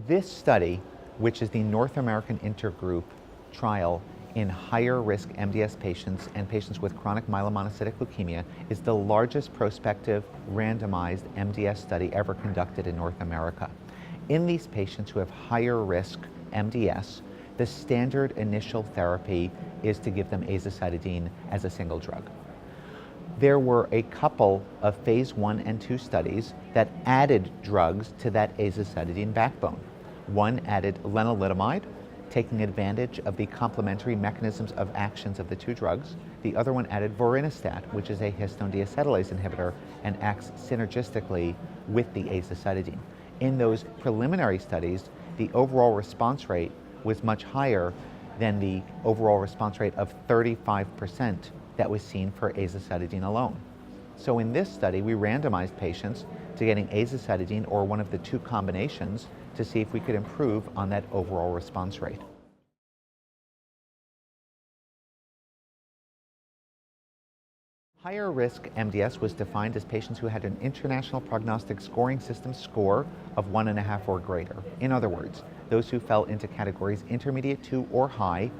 This study, which is the North American Intergroup trial in higher risk MDS patients and patients with chronic myelomonocytic leukemia, is the largest prospective randomized MDS study ever conducted in North America. In these patients who have higher risk MDS, the standard initial therapy is to give them azacitidine as a single drug. There were a couple of phase 1 and 2 studies that added drugs to that azacitidine backbone. One added lenalidomide, taking advantage of the complementary mechanisms of actions of the two drugs. The other one added vorinostat, which is a histone deacetylase inhibitor and acts synergistically with the azacitidine. In those preliminary studies, the overall response rate was much higher than the overall response rate of 35% that was seen for azacitidine alone. So in this study, we randomized patients to getting azacitidine or one of the two combinations to see if we could improve on that overall response rate. Higher risk MDS was defined as patients who had an International Prognostic Scoring System score of 1.5 or greater. In other words, those who fell into categories intermediate to or high.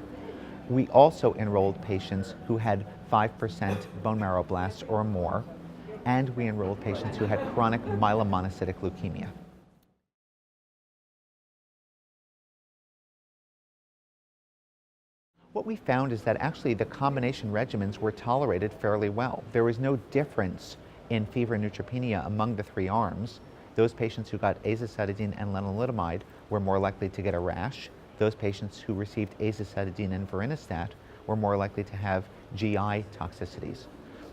We also enrolled patients who had 5% bone marrow blasts or more, and we enrolled patients who had chronic myelomonocytic leukemia. What we found is that actually the combination regimens were tolerated fairly well. There was no difference in fever and neutropenia among the three arms. Those patients who got azacitidine and lenalidomide were more likely to get a rash. Those patients who received azacitidine and vorinostat were more likely to have GI toxicities.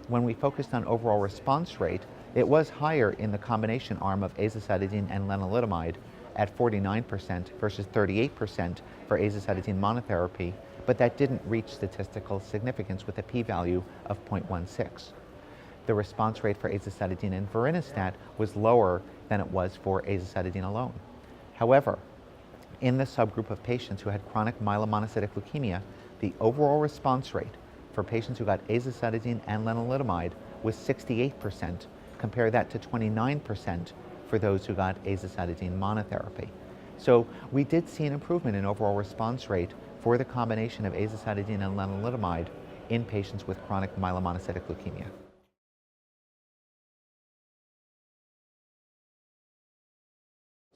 When we focused on overall response rate, it was higher in the combination arm of azacitidine and lenalidomide at 49% versus 38% for azacitidine monotherapy, but that didn't reach statistical significance with a p-value of 0.16. The response rate for azacitidine and vorinostat was lower than it was for azacitidine alone. However, in the subgroup of patients who had chronic myelomonocytic leukemia, the overall response rate for patients who got azacitidine and lenalidomide was 68%. Compare that to 29% for those who got azacitidine monotherapy. So we did see an improvement in overall response rate for the combination of azacitidine and lenalidomide in patients with chronic myelomonocytic leukemia.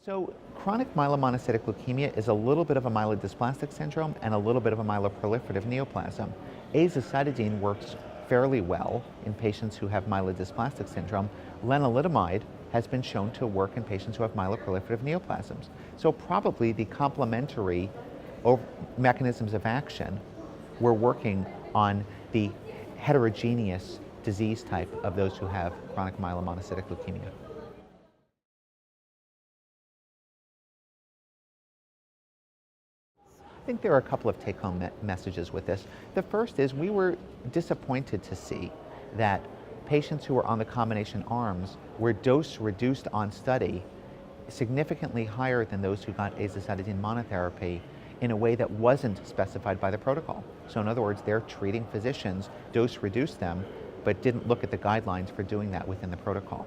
So chronic myelomonocytic leukemia is a little bit of a myelodysplastic syndrome and a little bit of a myeloproliferative neoplasm. Azacitidine works fairly well in patients who have myelodysplastic syndrome. Lenalidomide has been shown to work in patients who have myeloproliferative neoplasms. So probably the complementary mechanisms of action were working on the heterogeneous disease type of those who have chronic myelomonocytic leukemia. I think there are a couple of take-home messages with this. The first is we were disappointed to see that patients who were on the combination arms were dose reduced on study significantly higher than those who got azacitidine monotherapy in a way that wasn't specified by the protocol. So in other words, their treating physicians dose reduced them, but didn't look at the guidelines for doing that within the protocol.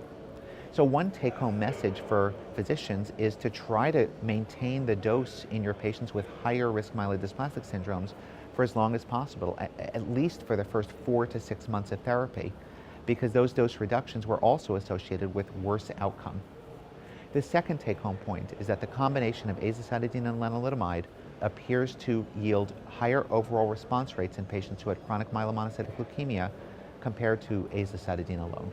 So one take-home message for physicians is to try to maintain the dose in your patients with higher risk myelodysplastic syndromes for as long as possible, at least for the first 4 to 6 months of therapy, because those dose reductions were also associated with worse outcome. The second take-home point is that the combination of azacitidine and lenalidomide appears to yield higher overall response rates in patients who had chronic myelomonocytic leukemia compared to azacitidine alone.